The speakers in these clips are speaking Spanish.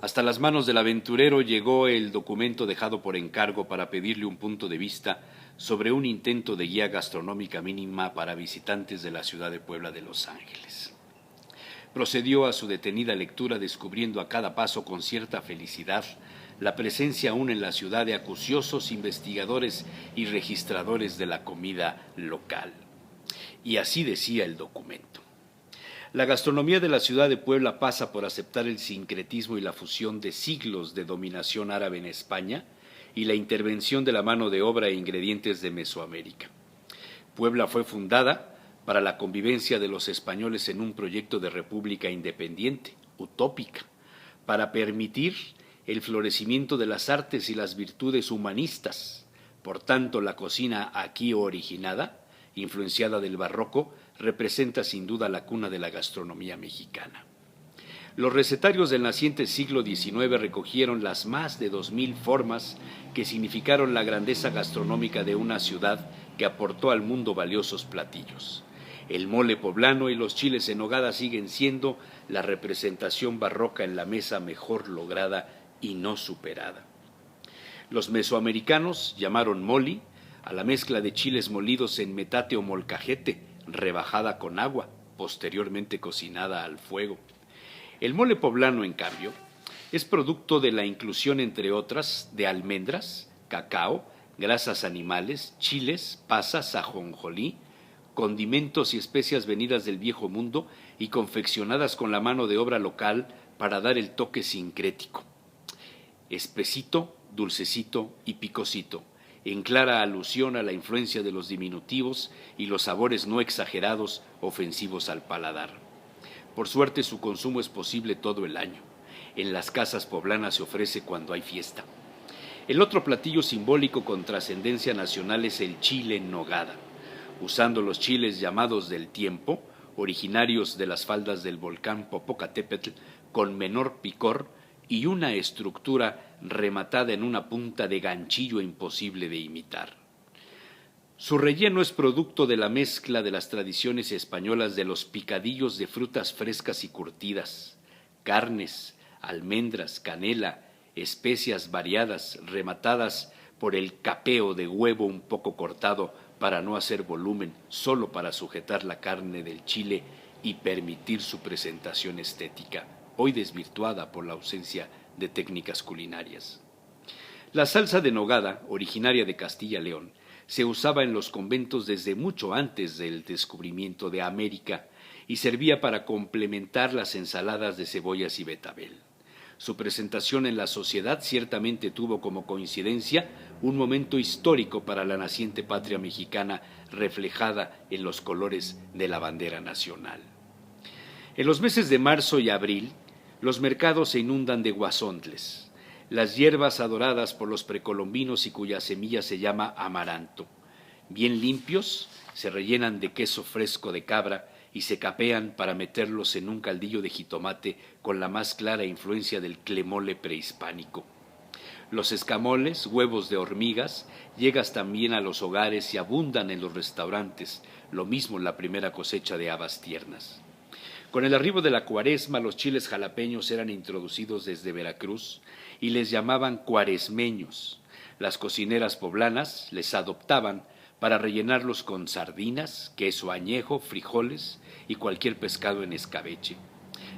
Hasta las manos del aventurero llegó el documento dejado por encargo para pedirle un punto de vista sobre un intento de guía gastronómica mínima para visitantes de la ciudad de Puebla de Los Ángeles. Procedió a su detenida lectura, descubriendo a cada paso con cierta felicidad la presencia aún en la ciudad de acuciosos investigadores y registradores de la comida local. Y así decía el documento: la gastronomía de la ciudad de Puebla pasa por aceptar el sincretismo y la fusión de siglos de dominación árabe en España y la intervención de la mano de obra e ingredientes de Mesoamérica. Puebla fue fundada para la convivencia de los españoles en un proyecto de república independiente, utópica, para permitir el florecimiento de las artes y las virtudes humanistas. Por tanto, la cocina aquí originada, influenciada del barroco, representa sin duda la cuna de la gastronomía mexicana. Los recetarios del naciente siglo XIX recogieron las más de 2000 formas que significaron la grandeza gastronómica de una ciudad que aportó al mundo valiosos platillos. El mole poblano y los chiles en nogada siguen siendo la representación barroca en la mesa mejor lograda y no superada. Los mesoamericanos llamaron moli a la mezcla de chiles molidos en metate o molcajete, rebajada con agua, posteriormente cocinada al fuego. El mole poblano, en cambio, es producto de la inclusión, entre otras, de almendras, cacao, grasas animales, chiles, pasas, ajonjolí, condimentos y especias venidas del viejo mundo y confeccionadas con la mano de obra local para dar el toque sincrético. Espesito, dulcecito y picosito, en clara alusión a la influencia de los diminutivos y los sabores no exagerados ofensivos al paladar. Por suerte, su consumo es posible todo el año. En las casas poblanas se ofrece cuando hay fiesta. El otro platillo simbólico con trascendencia nacional es el chile en nogada. Usando los chiles llamados del tiempo, originarios de las faldas del volcán Popocatépetl, con menor picor y una estructura rematada en una punta de ganchillo imposible de imitar. Su relleno es producto de la mezcla de las tradiciones españolas de los picadillos de frutas frescas y curtidas, carnes, almendras, canela, especias variadas, rematadas por el capeo de huevo un poco cortado para no hacer volumen, solo para sujetar la carne del chile y permitir su presentación estética, hoy desvirtuada por la ausencia de técnicas culinarias. La salsa de nogada, originaria de Castilla-León, se usaba en los conventos desde mucho antes del descubrimiento de América y servía para complementar las ensaladas de cebollas y betabel. Su presentación en la sociedad ciertamente tuvo como coincidencia un momento histórico para la naciente patria mexicana, reflejada en los colores de la bandera nacional. En los meses de marzo y abril, los mercados se inundan de guasontles, las hierbas adoradas por los precolombinos y cuya semilla se llama amaranto. Bien limpios, se rellenan de queso fresco de cabra y se capean para meterlos en un caldillo de jitomate con la más clara influencia del clemole prehispánico. Los escamoles, huevos de hormigas, llegan también a los hogares y abundan en los restaurantes, lo mismo en la primera cosecha de habas tiernas. Con el arribo de la cuaresma, los chiles jalapeños eran introducidos desde Veracruz y les llamaban cuaresmeños. Las cocineras poblanas les adoptaban para rellenarlos con sardinas, queso añejo, frijoles y cualquier pescado en escabeche.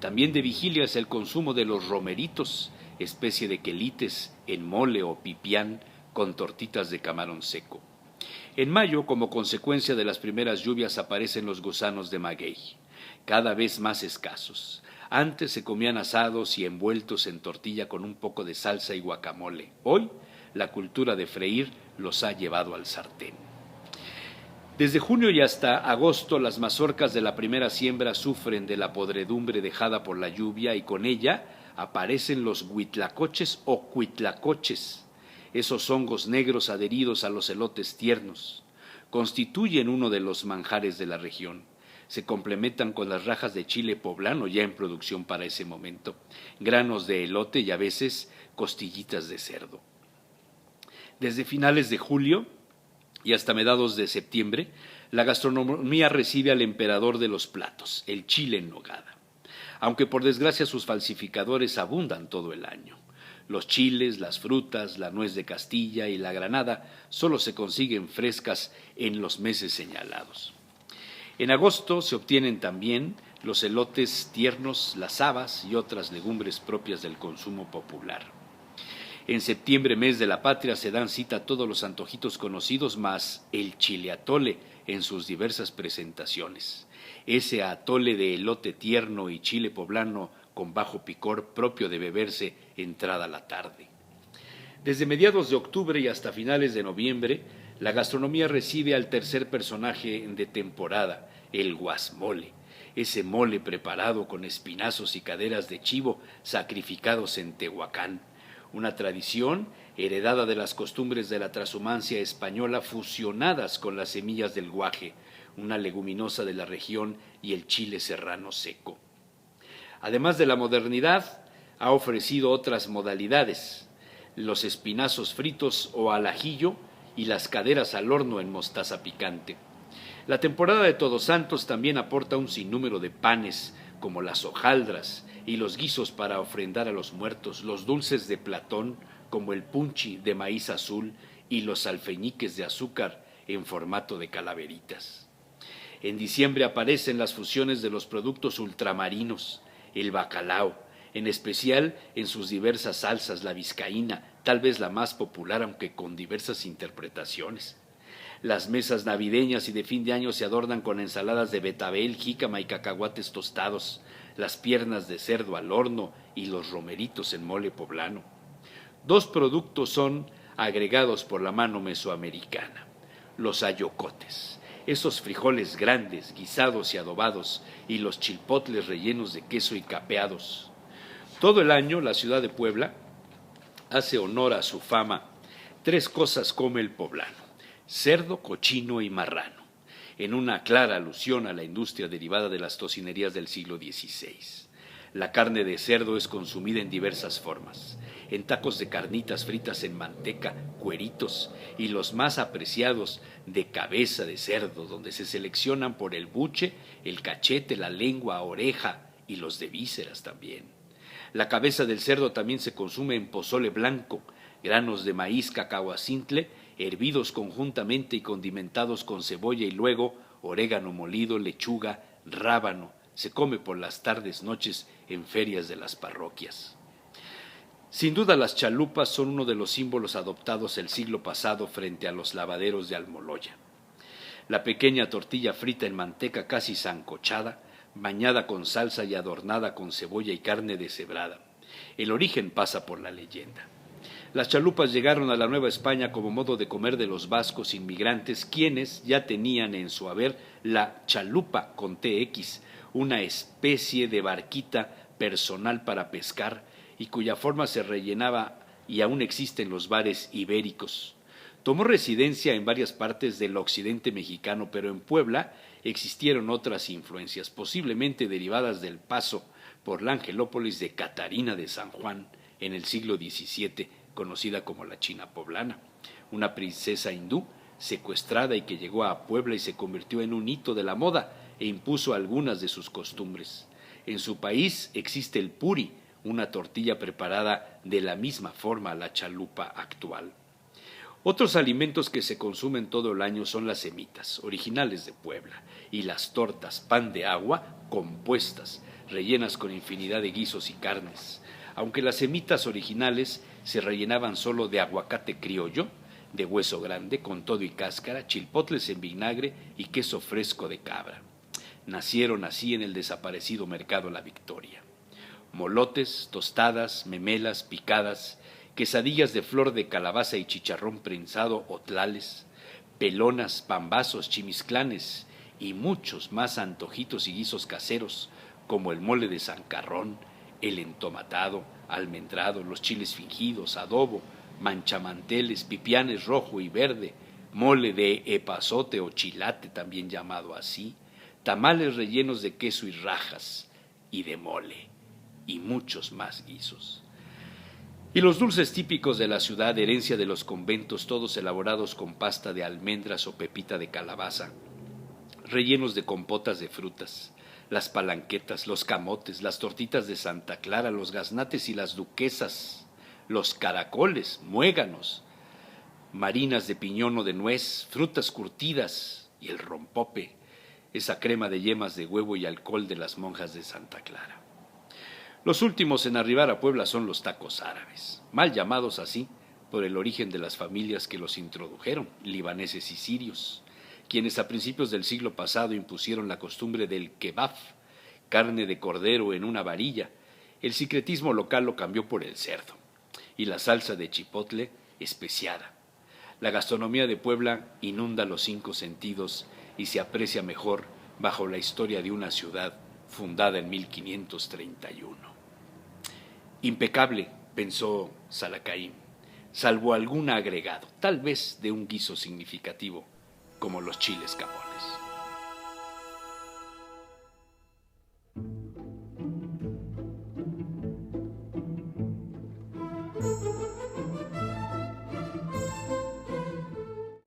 También de vigilia es el consumo de los romeritos, especie de quelites en mole o pipián con tortitas de camarón seco. En mayo, como consecuencia de las primeras lluvias, aparecen los gusanos de maguey, cada vez más escasos. Antes se comían asados y envueltos en tortilla con un poco de salsa y guacamole. Hoy, la cultura de freír los ha llevado al sartén. Desde junio y hasta agosto, las mazorcas de la primera siembra sufren de la podredumbre dejada por la lluvia y con ella aparecen los huitlacoches o cuitlacoches, esos hongos negros adheridos a los elotes tiernos. Constituyen uno de los manjares de la región. Se complementan con las rajas de chile poblano ya en producción para ese momento, granos de elote y a veces costillitas de cerdo. Desde finales de julio y hasta mediados de septiembre, la gastronomía recibe al emperador de los platos, el chile en nogada. aunque por desgracia sus falsificadores abundan todo el año. Los chiles, las frutas, la nuez de Castilla y la granada solo se consiguen frescas en los meses señalados. En agosto se obtienen también los elotes tiernos, las habas y otras legumbres propias del consumo popular. En septiembre, mes de la patria, se dan cita a todos los antojitos conocidos, más el chile atole en sus diversas presentaciones. Ese atole de elote tierno y chile poblano con bajo picor propio de beberse entrada la tarde. Desde mediados de octubre y hasta finales de noviembre, la gastronomía recibe al tercer personaje de temporada, el guasmole, ese mole preparado con espinazos y caderas de chivo sacrificados en Tehuacán, una tradición heredada de las costumbres de la trashumancia española fusionadas con las semillas del guaje, una leguminosa de la región, y el chile serrano seco. Además de la modernidad, ha ofrecido otras modalidades: los espinazos fritos o al ajillo y las caderas al horno en mostaza picante. La temporada de Todos Santos también aporta un sinnúmero de panes, como las hojaldras y los guisos para ofrendar a los muertos, los dulces de Platón, como el punchi de maíz azul, y los alfeñiques de azúcar en formato de calaveritas. En diciembre aparecen las fusiones de los productos ultramarinos, el bacalao, en especial en sus diversas salsas, la vizcaína, tal vez la más popular, aunque con diversas interpretaciones. Las mesas navideñas y de fin de año se adornan con ensaladas de betabel, jícama y cacahuates tostados, las piernas de cerdo al horno y los romeritos en mole poblano. Dos productos son agregados por la mano mesoamericana: los ayocotes, esos frijoles grandes, guisados y adobados, y los chilpotles rellenos de queso y capeados. Todo el año la ciudad de Puebla hace honor a su fama. Tres cosas come el poblano: cerdo, cochino y marrano, en una clara alusión a la industria derivada de las tocinerías del siglo XVI. La carne de cerdo es consumida en diversas formas: en tacos de carnitas fritas en manteca, cueritos, y los más apreciados de cabeza de cerdo, donde se seleccionan por el buche, el cachete, la lengua, oreja y los de vísceras también. La cabeza del cerdo también se consume en pozole blanco, granos de maíz cacahuacintle, hervidos conjuntamente y condimentados con cebolla y luego orégano molido, lechuga, rábano. Se come por las tardes, noches en ferias de las parroquias. Sin duda las chalupas son uno de los símbolos adoptados el siglo pasado frente a los lavaderos de Almoloya. La pequeña tortilla frita en manteca casi sancochada, bañada con salsa y adornada con cebolla y carne deshebrada. El origen pasa por la leyenda. Las chalupas llegaron a la Nueva España como modo de comer de los vascos inmigrantes, quienes ya tenían en su haber la chalupa con TX, una especie de barquita personal para pescar y cuya forma se rellenaba y aún existe en los bares ibéricos. Tomó residencia en varias partes del occidente mexicano, pero en Puebla existieron otras influencias, posiblemente derivadas del paso por la Angelópolis de Catarina de San Juan en el siglo XVII, conocida como la China poblana, una princesa hindú secuestrada y que llegó a Puebla y se convirtió en un hito de la moda e impuso algunas de sus costumbres. En su país existe el puri, una tortilla preparada de la misma forma a la chalupa actual. Otros alimentos que se consumen todo el año son las semitas, originales de Puebla, y las tortas, pan de agua, compuestas, rellenas con infinidad de guisos y carnes. Aunque las semitas originales se rellenaban solo de aguacate criollo, de hueso grande, con todo y cáscara, chilpotles en vinagre y queso fresco de cabra. Nacieron así en el desaparecido Mercado La Victoria. Molotes, tostadas, memelas, picadas, quesadillas de flor de calabaza y chicharrón prensado o tlales, pelonas, pambazos, chimisclanes y muchos más antojitos y guisos caseros, como el mole de sancarrón, el entomatado, almendrado, los chiles fingidos, adobo, manchamanteles, pipianes rojo y verde, mole de epazote o chilate también llamado así, tamales rellenos de queso y rajas y de mole, y muchos más guisos. Y los dulces típicos de la ciudad, herencia de los conventos, todos elaborados con pasta de almendras o pepita de calabaza, rellenos de compotas de frutas, las palanquetas, los camotes, las tortitas de Santa Clara, los gaznates y las duquesas, los caracoles, muéganos, marinas de piñón o de nuez, frutas curtidas y el rompope, esa crema de yemas de huevo y alcohol de las monjas de Santa Clara. Los últimos en arribar a Puebla son los tacos árabes, mal llamados así por el origen de las familias que los introdujeron, libaneses y sirios, quienes a principios del siglo pasado impusieron la costumbre del kebab, carne de cordero en una varilla. El sincretismo local lo cambió por el cerdo y la salsa de chipotle especiada. La gastronomía de Puebla inunda los 5 sentidos y se aprecia mejor bajo la historia de una ciudad fundada en 1531. Impecable, pensó Salacaín, salvo algún agregado, tal vez de un guiso significativo, como los chiles camoles.